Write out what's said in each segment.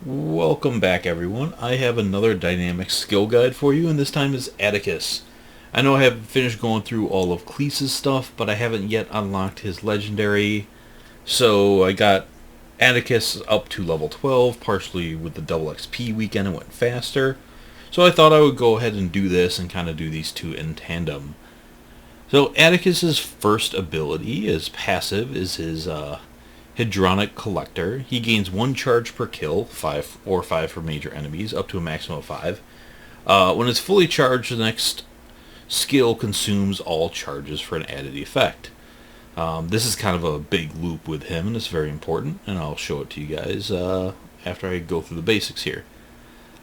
Welcome back, everyone. I have another dynamic skill guide for you, and this time is Attikus. I know I haven't finished going through all of Cleese's stuff, but I haven't yet unlocked his legendary. So I got Attikus up to level 12, partially with the double XP weekend. It went faster. So I thought I would go ahead and do this and kind of do these two in tandem. So Attikus's first ability, is passive, is his Hedronic Collector. He gains 1 charge per kill, 5 or 5 for major enemies, up to a maximum of 5. When it's fully charged, the next skill consumes all charges for an added effect. This is kind of a big loop with him, and it's very important, and I'll show it to you guys after I go through the basics here.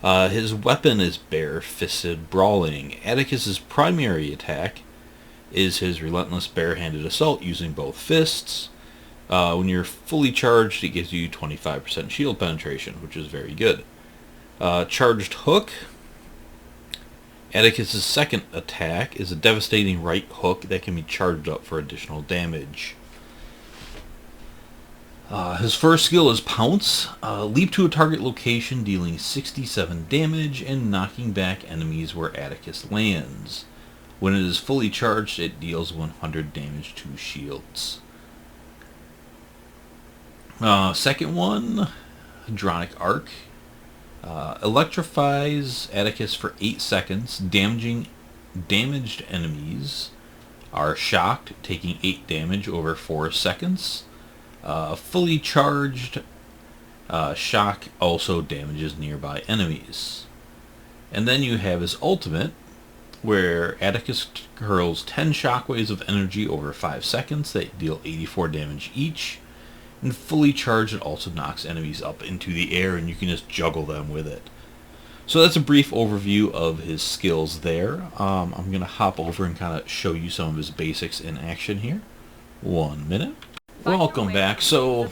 His weapon is Bare-Fisted Brawling. Attikus's primary attack is his Relentless Barehanded Assault using both fists. When you're fully charged, it gives you 25% shield penetration, which is very good. Charged Hook. Attikus' second attack is a devastating right hook that can be charged up for additional damage. His first skill is Pounce. Leap to a target location, dealing 67 damage and knocking back enemies where Attikus lands. When it is fully charged, it deals 100 damage to shields. Second one, Hedronic Arc. Electrifies Attikus for 8 seconds. Damaged enemies are shocked, taking 8 damage over 4 seconds. Fully charged, shock also damages nearby enemies. And then you have his ultimate, where Attikus hurls 10 shockwaves of energy over 5 seconds that deal 84 damage each. And fully charged, it also knocks enemies up into the air, and you can just juggle them with it. So that's a brief overview of his skills there. I'm going to hop over and kind of show you some of his basics in action here. 1 minute. Welcome back. So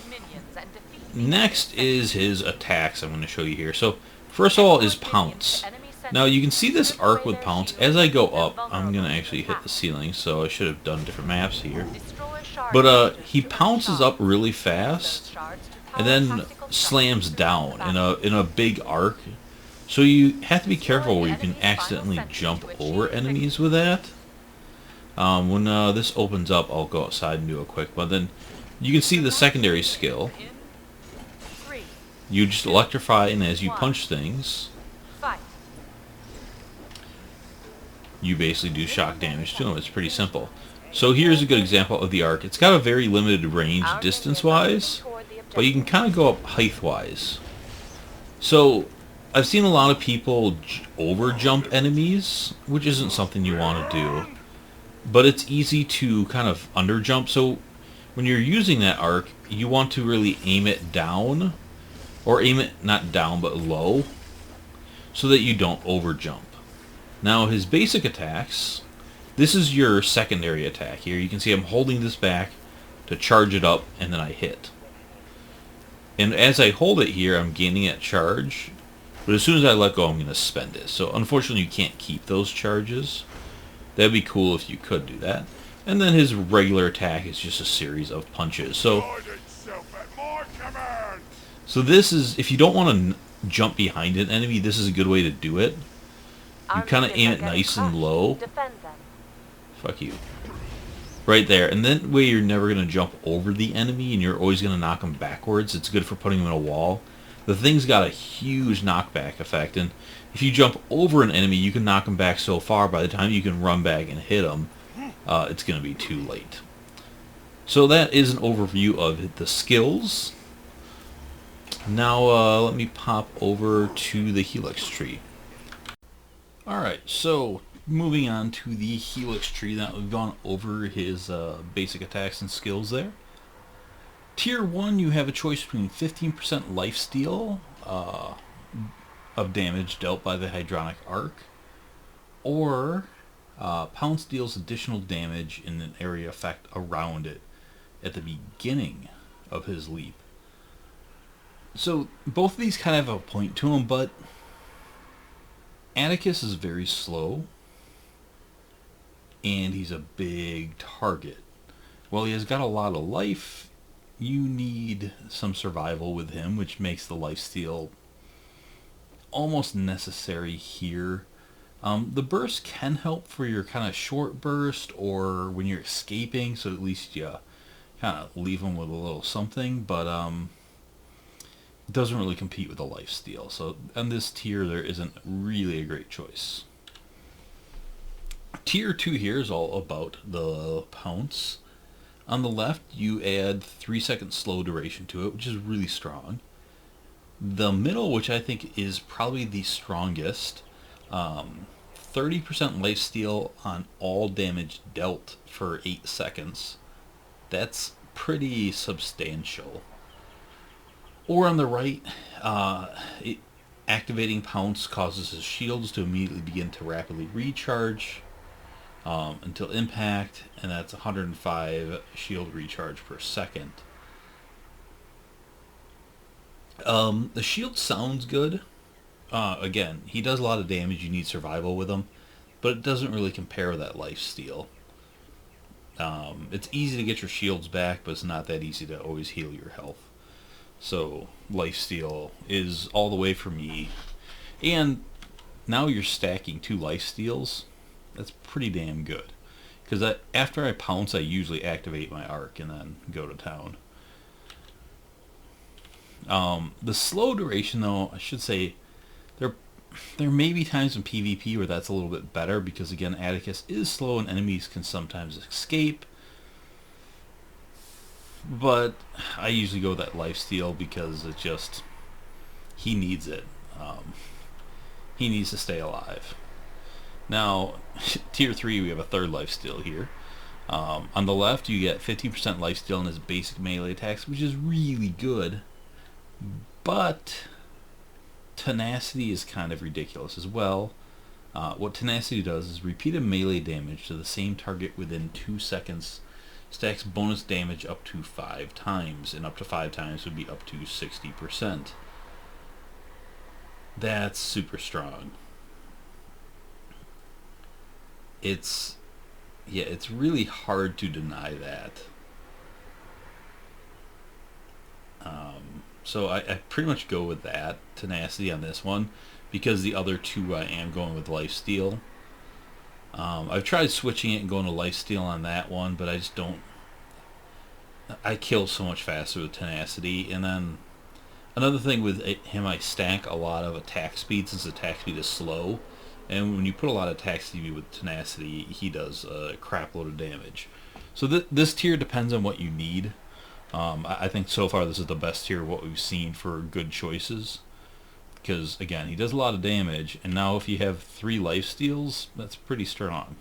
next is his attacks I'm going to show you here. So first of all is Pounce. Now you can see this arc with Pounce. As I go up, I'm going to actually hit the ceiling, so I should have done different maps here. But he pounces up really fast and then slams down in a big arc. So you have to be careful where you can accidentally jump over enemies with that. When this opens up, I'll go outside and do it quick. But then you can see the secondary skill. You just electrify, and as you punch things, you basically do shock damage to them. It's pretty simple. So here's a good example of the arc. It's got a very limited range distance-wise, but you can kind of go up height-wise. So I've seen a lot of people over-jump enemies, which isn't something you want to do. But it's easy to kind of under-jump. So when you're using that arc, you want to really aim it down, or aim it not down but low, so that you don't over-jump. Now his basic attacks, this is your secondary attack here. You can see I'm holding this back to charge it up, and then I hit. And as I hold it here, I'm gaining that charge, but as soon as I let go, I'm going to spend it. So unfortunately, you can't keep those charges. That'd be cool if you could do that. And then his regular attack is just a series of punches. So this is, if you don't want to jump behind an enemy, this is a good way to do it. You kind of aim it nice and low. Fuck you. Right there. And that way you're never going to jump over the enemy, and you're always going to knock them backwards. It's good for putting them in a wall. The thing's got a huge knockback effect, and if you jump over an enemy, you can knock them back so far, by the time you can run back and hit them, it's going to be too late. So that is an overview of the skills. Now let me pop over to the Helix tree. Alright, so moving on to the Helix tree. Now we've gone over his basic attacks and skills there. Tier 1, you have a choice between 15% lifesteal of damage dealt by the Hedronic Arc, or Pounce deals additional damage in an area effect around it at the beginning of his leap. So both of these kind of have a point to them, but Attikus is very slow, and he's a big target. Well, he has got a lot of life. You need some survival with him, which makes the lifesteal almost necessary here. The burst can help for your kind of short burst or when you're escaping, so at least you kind of leave them with a little something, but it doesn't really compete with the lifesteal. So on this tier, there isn't really a great choice. Tier 2 here is all about the pounce. On the left, you add 3-second slow duration to it, which is really strong. The middle, which I think is probably the strongest, 30% lifesteal on all damage dealt for 8 seconds. That's pretty substantial. Or on the right, activating Pounce causes his shields to immediately begin to rapidly recharge until impact, and that's 105 shield recharge per second. The shield sounds good. Again, he does a lot of damage, you need survival with him, but it doesn't really compare with that lifesteal. It's easy to get your shields back, but it's not that easy to always heal your health. So lifesteal is all the way for me. And now you're stacking 2 lifesteals. That's pretty damn good. Because after I pounce, I usually activate my arc and then go to town. The slow duration, though, I should say, there may be times in PvP where that's a little bit better, because again, Attikus is slow and enemies can sometimes escape. But I usually go with that lifesteal because it just, he needs it. He needs to stay alive. Now, tier 3, we have a third lifesteal here. On the left, you get 15% lifesteal in his basic melee attacks, which is really good. But tenacity is kind of ridiculous as well. What tenacity does is repeated melee damage to the same target within 2 seconds stacks bonus damage up to 5 times, and up to 5 times would be up to 60%. That's super strong. It's really hard to deny that. So I pretty much go with that tenacity on this one, because the other 2 I am going with lifesteal. I've tried switching it and going to lifesteal on that one, but I just don't. I kill so much faster with tenacity, and then another thing with him, I stack a lot of attack speed since attack speed is slow, and when you put a lot of attack speed with tenacity, he does a crap load of damage. So this tier depends on what you need. I think so far this is the best tier of what we've seen for good choices. Because, again, he does a lot of damage, and now if you have 3 lifesteals, that's pretty strong.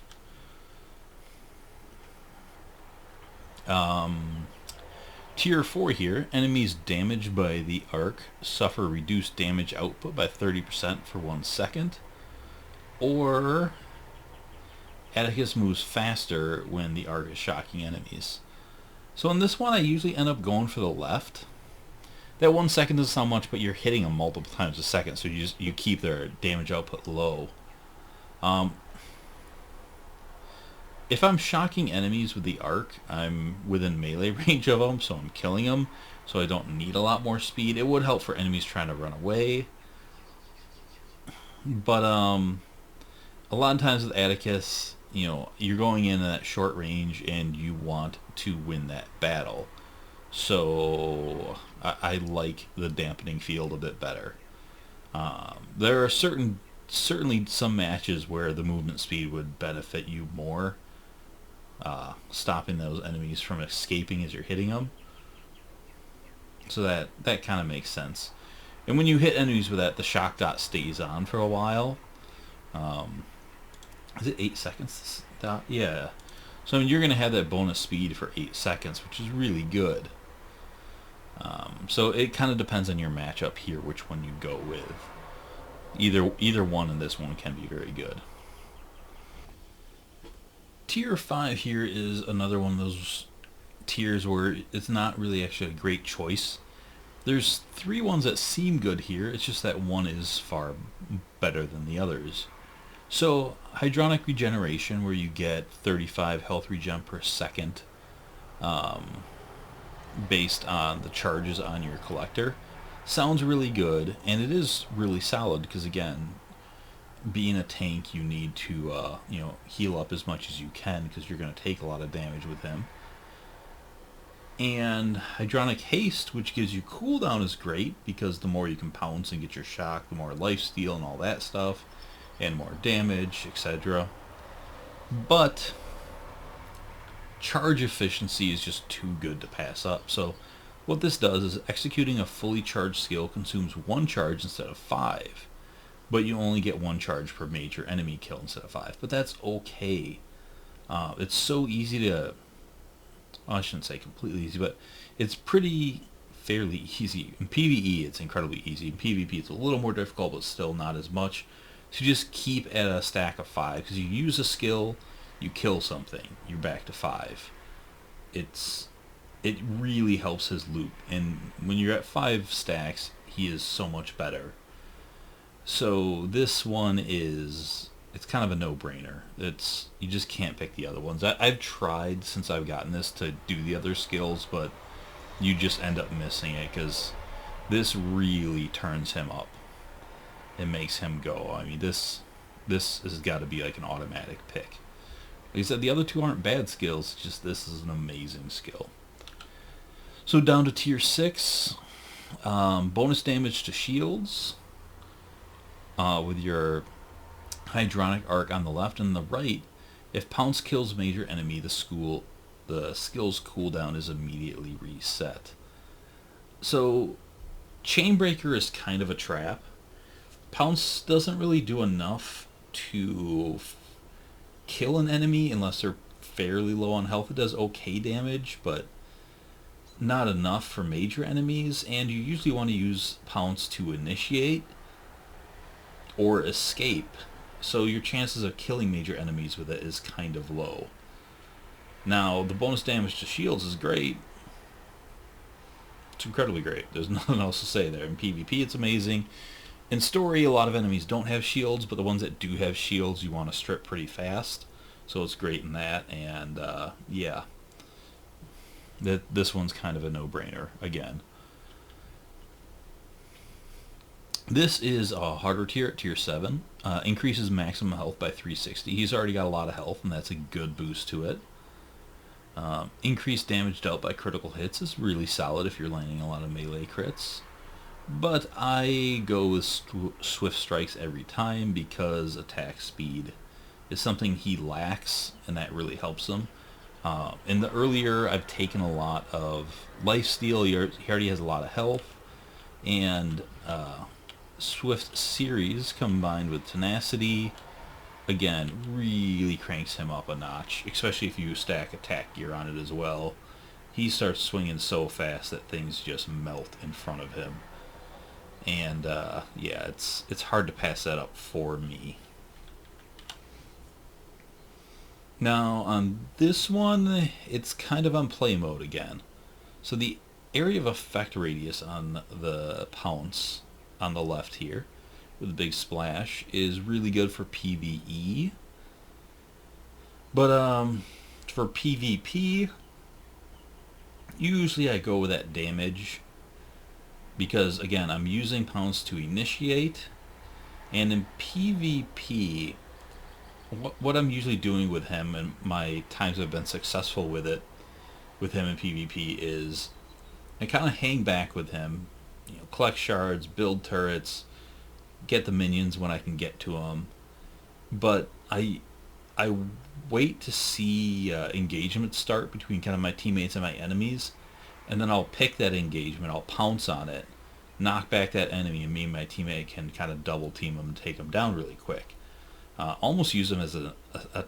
Tier 4 here, enemies damaged by the arc suffer reduced damage output by 30% for 1 second. Or Attikus moves faster when the arc is shocking enemies. So in this one, I usually end up going for the left. That 1 second doesn't sound much, but you're hitting them multiple times a second, so you keep their damage output low. If I'm shocking enemies with the arc, I'm within melee range of them, so I'm killing them, so I don't need a lot more speed. It would help for enemies trying to run away. But a lot of times with Attikus, you're going in at short range and you want to win that battle. So I like the dampening field a bit better. There are certainly some matches where the movement speed would benefit you more, stopping those enemies from escaping as you're hitting them. So that kind of makes sense. And when you hit enemies with that, the shock dot stays on for a while. Is it 8 seconds? This dot? Yeah. So you're going to have that bonus speed for 8 seconds, which is really good. So it kind of depends on your matchup here, which one you go with. Either one in this one can be very good. Tier 5 here is another one of those tiers where it's not really actually a great choice. There's 3 ones that seem good here, it's just that one is far better than the others. So, Hydronic Regeneration, where you get 35 health regen per second, based on the charges on your collector. Sounds really good, and it is really solid because, again, being a tank, you need to heal up as much as you can because you're going to take a lot of damage with him. And Hydronic Haste, which gives you cooldown, is great because the more you can pounce and get your shock, the more lifesteal and all that stuff, and more damage, etc. But charge efficiency is just too good to pass up. So what this does is executing a fully charged skill consumes 1 charge instead of 5. But you only get 1 charge per major enemy kill instead of 5. But that's okay. It's so easy to... Well, I shouldn't say completely easy, but it's fairly easy. In PvE, it's incredibly easy. In PvP, it's a little more difficult, but still not as much. So just keep at a stack of 5, because you use a skill, you kill something, you're back to 5. It really helps his loop, and when you're at 5 stacks, he is so much better. So this one it's kind of a no-brainer. You just can't pick the other ones. I've tried since I've gotten this to do the other skills, but you just end up missing it because this really turns him up. It makes him go. I mean, this has got to be like an automatic pick. Like I said, the other two aren't bad skills. Just this is an amazing skill. So down to tier 6, bonus damage to shields with your Hydronic Arc on the left, and the right, if Pounce kills major enemy, the skill's cooldown is immediately reset. So Chainbreaker is kind of a trap. Pounce doesn't really do enough to kill an enemy unless they're fairly low on health. It does okay damage, but not enough for major enemies, and you usually want to use Pounce to initiate or escape. So your chances of killing major enemies with it is kind of low. Now, the bonus damage to shields is great. It's incredibly great. There's nothing else to say there. In PvP, it's amazing. In story, a lot of enemies don't have shields, but the ones that do have shields, you want to strip pretty fast. So it's great in that, and yeah. This one's kind of a no-brainer, again. This is a harder tier at tier 7. Increases maximum health by 360. He's already got a lot of health, and that's a good boost to it. Increased damage dealt by critical hits is really solid if you're landing a lot of melee crits. But I go with Swift Strikes every time because attack speed is something he lacks, and that really helps him. In the earlier, I've taken a lot of lifesteal. He already has a lot of health, and Swift Series combined with Tenacity, again, really cranks him up a notch, especially if you stack attack gear on it as well. He starts swinging so fast that things just melt in front of him. And yeah, it's hard to pass that up for me. Now on this one, it's kind of on play mode again. So the area of effect radius on the Pounce on the left here with a big splash is really good for PvE. But for PvP, usually I go with that damage because, again, I'm using Pounce to initiate, and in PvP, what I'm usually doing with him, and my times I've been successful with him in PvP, is I kind of hang back with him, collect shards, build turrets, get the minions when I can get to them, but I wait to see engagement start between kind of my teammates and my enemies, and then I'll pick that engagement, I'll pounce on it, knock back that enemy, and me and my teammate can kind of double team him and take him down really quick. Almost use him as a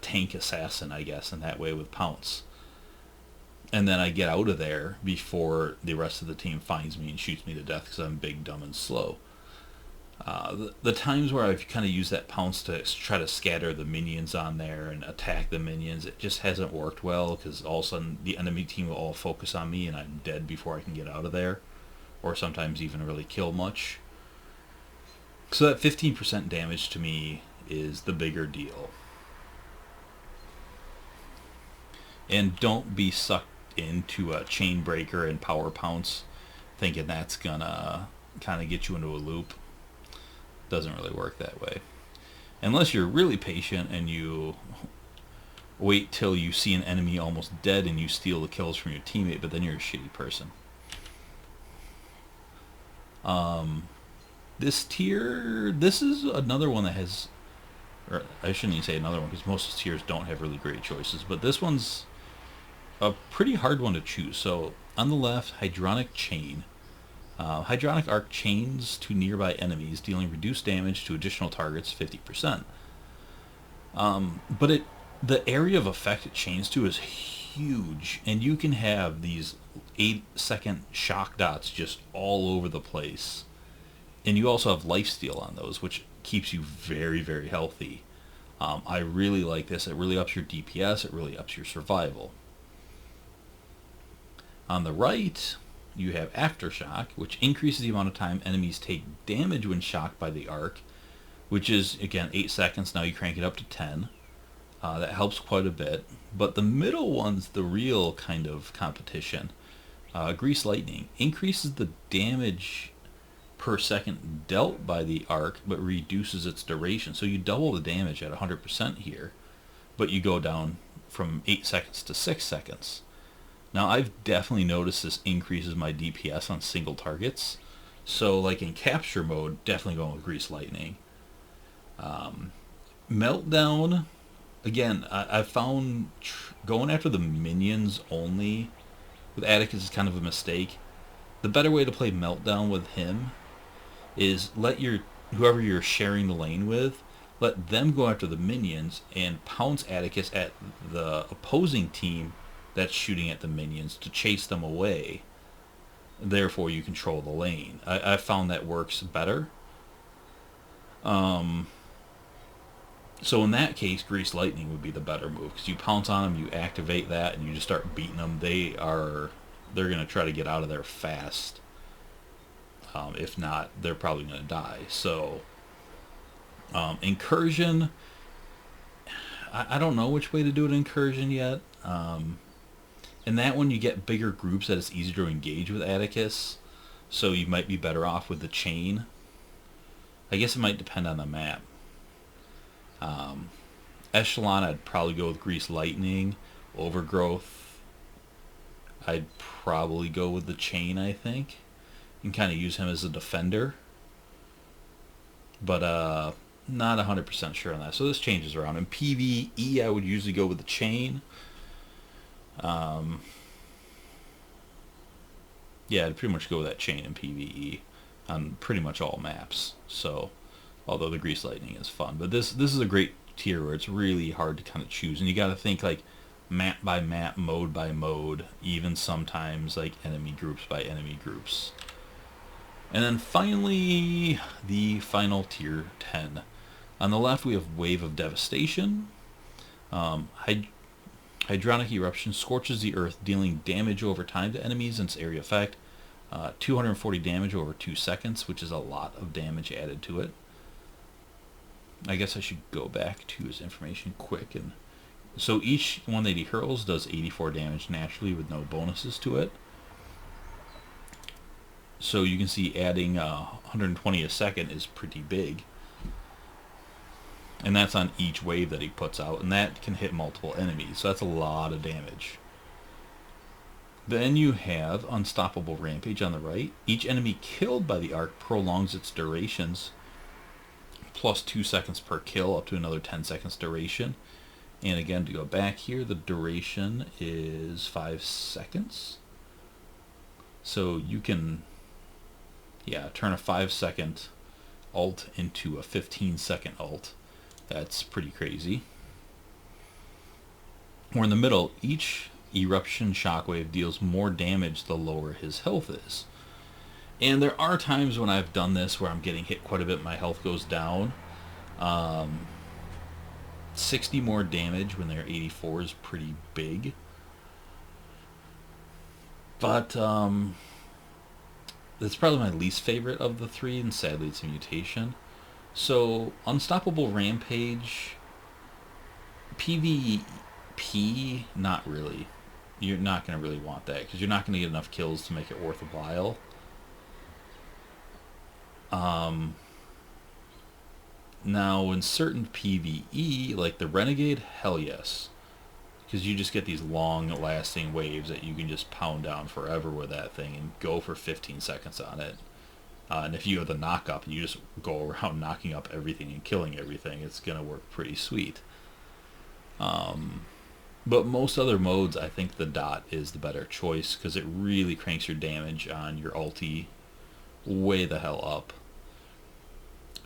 tank assassin, I guess, in that way with Pounce. And then I get out of there before the rest of the team finds me and shoots me to death because I'm big, dumb, and slow. The times where I've kind of used that Pounce to try to scatter the minions on there and attack the minions, it just hasn't worked well because all of a sudden the enemy team will all focus on me and I'm dead before I can get out of there, or sometimes even really kill much. So that 15% damage to me is the bigger deal. And don't be sucked into a Chainbreaker and Power Pounce thinking that's gonna kind of get you into a loop. Doesn't really work that way. Unless you're really patient and you wait till you see an enemy almost dead and you steal the kills from your teammate, but then you're a shitty person. This tier, this is another one that has, or I shouldn't even say another one because most tiers don't have really great choices, but this one's a pretty hard one to choose. So on the left, Hydronic Chain. Hydronic arc chains to nearby enemies, dealing reduced damage to additional targets 50%. But the area of effect it chains to is huge, and you can have these 8-second shock dots just all over the place. And you also have lifesteal on those, which keeps you very, very healthy. I really like this. It really ups your DPS. It really ups your survival. On the right, you have Aftershock, which increases the amount of time enemies take damage when shocked by the arc, which is, again, 8 seconds. Now you crank it up to 10. That helps quite a bit. But the middle one's the real kind of competition. Grease Lightning increases the damage per second dealt by the arc, but reduces its duration. So you double the damage at 100% here, but you go down from 8 seconds to 6 seconds. Now I've definitely noticed this increases my DPS on single targets. So like in capture mode, definitely going with Grease Lightning. Meltdown, again, I found going after the minions only with Attikus is kind of a mistake. The better way to play Meltdown with him is let whoever you're sharing the lane with, let them go after the minions and pounce Attikus at the opposing team that's shooting at the minions to chase them away. Therefore, you control the lane. I found that works better. So in that case, Grease Lightning would be the better move, because you pounce on them, you activate that, and you just start beating them. They're going to try to get out of there fast. If not, they're probably going to die. So, Incursion, I don't know which way to do an Incursion yet. In that one, you get bigger groups that it's easier to engage with Attikus, so you might be better off with the chain. I guess it might depend on the map. Echelon, I'd probably go with Grease Lightning. Overgrowth, I'd probably go with the chain, I think, and kind of use him as a defender. But not 100% sure on that. So this changes around. In PvE, I would usually go with the chain. Yeah, I'd pretty much go with that chain in PvE on pretty much all maps. So, although the Grease Lightning is fun, but this is a great tier where it's really hard to kind of choose, and you got to think like map by map, mode by mode, even sometimes like enemy groups by enemy groups. And then finally, the final tier 10. On the left, we have Wave of Devastation. Hydronic Eruption scorches the earth, dealing damage over time to enemies and its area effect. 240 damage over 2 seconds, which is a lot of damage added to it. I guess I should go back to his information quick. And so each one that he hurls does 84 damage naturally with no bonuses to it. So you can see adding 120 a second is pretty big. And that's on each wave that he puts out, and that can hit multiple enemies, so that's a lot of damage. Then you have Unstoppable Rampage on the right. Each enemy killed by the arc prolongs its durations, plus 2 seconds per kill, up to another 10 seconds duration. And again, to go back here, the duration is 5 seconds. So you can, turn a 5-second ult into a 15-second ult. That's pretty crazy. Or in the middle, each eruption shockwave deals more damage the lower his health is. And there are times when I've done this where I'm getting hit quite a bit, my health goes down. 60 more damage when they're 84 is pretty big. But that's probably my least favorite of the three, and sadly it's a mutation. So, Unstoppable Rampage, PvP, not really. You're not going to really want that, because you're not going to get enough kills to make it worthwhile. Now, in certain PvE, like the Renegade, hell yes. Because you just get these long-lasting waves that you can just pound down forever with that thing and go for 15 seconds on it. And if you have the knock-up and you just go around knocking up everything and killing everything, it's going to work pretty sweet. But most other modes, I think the dot is the better choice because it really cranks your damage on your ulti way the hell up.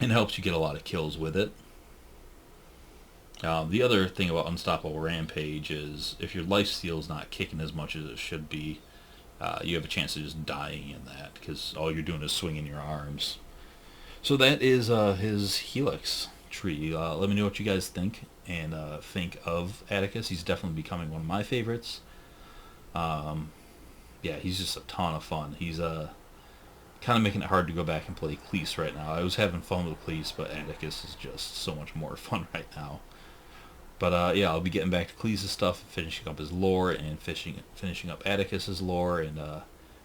And helps you get a lot of kills with it. The other thing about Unstoppable Rampage is if your lifesteal's not kicking as much as it should be, you have a chance of just dying in that because all you're doing is swinging your arms. So that is his Helix tree. Let me know what you guys think and think of Attikus. He's definitely becoming one of my favorites. Yeah, he's just a ton of fun. He's kind of making it hard to go back and play Cleese right now. I was having fun with Cleese, but Attikus is just so much more fun right now. But yeah, I'll be getting back to Cleese's stuff, finishing up his lore, and finishing up Attikus's lore, and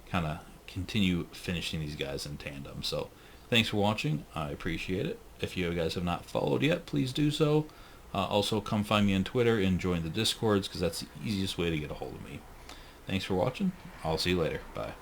kind of continue finishing these guys in tandem. So thanks for watching. I appreciate it. If you guys have not followed yet, please do so. Also, come find me on Twitter and join the Discords, because that's the easiest way to get a hold of me. Thanks for watching. I'll see you later. Bye.